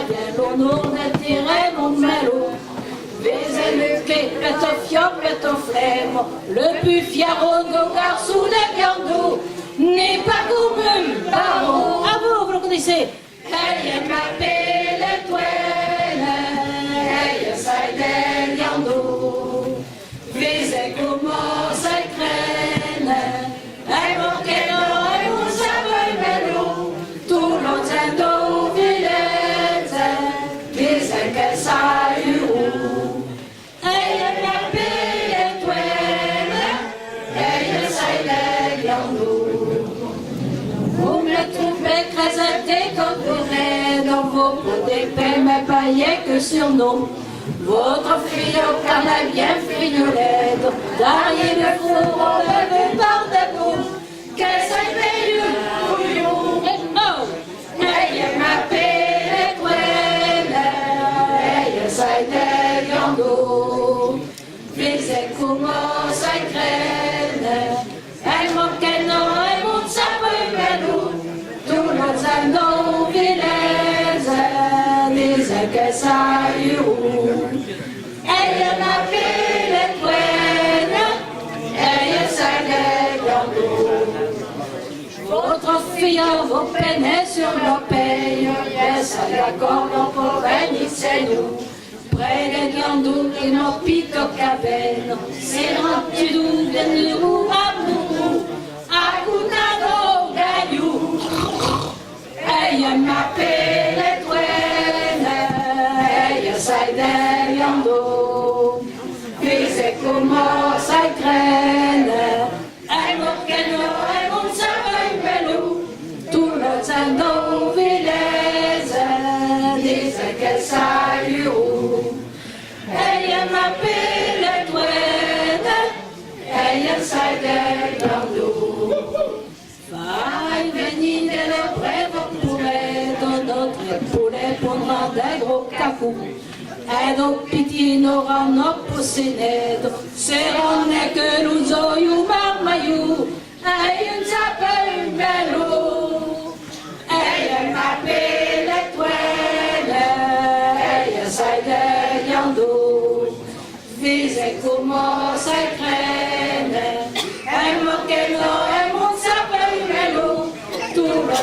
bien l'honneur d'attirer mon malo. Mais le quai, le fiop, le flemme, le plus fiero de garçon de viando, n'est pas comme un baron. Ah vous le connaissez? Elle m'appelle l'étoile, elle s'aide del viando. Mais elle commence à craindre, elle manque et vous savez mello, tout l'entend villette, mais elle qu'elle s'aille où. Vous me trouvez très décoré dans vos pots d'épée, mais pas que sur nous. Votre fille au carnet bien frignolée, derrière le four, le par des bouts, qu'elle s'aille veilleux, couillon. Elle m'appelle l'étoile, elle s'aille des viandos, mais elle commence à craindre. Elle manque un nom, elle monte sa peu tout nos anneaux vilaise, disait que ça y elle m'appelle l'étoile, elle s'allait dans votre fille, vos peines sur nos pays, et ça d'accord, non pour venir, c'est nous. Près des viandos qui n'ont piqué au cabane, c'est rendu doux de nous à nous, à Coutado Gaillou. Elle m'appelle l'étoile, elle s'aide des viandos, puis elle commence à craindre, elle monte sa vélo, tout le temps dans villaise, disait qu'elle salue. Elle m'appelle l'étoile, elle s'aide dans l'eau. Vaille venir de le prévoir dans notre poulet pour des gros cafous. Et donc pitié n'aura nos possédés, c'est on est que nous aurions marmaillou, et une s'appelle Bello. Elle m'appelle l'étoile, elle s'aide viando, mais elle commence à craindre, elle manque elle monte sa Bello, tout le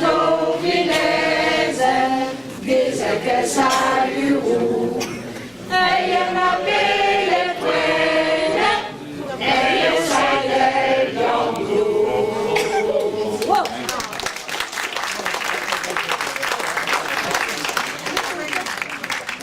temps vilaise, mais elle qu'elle salue.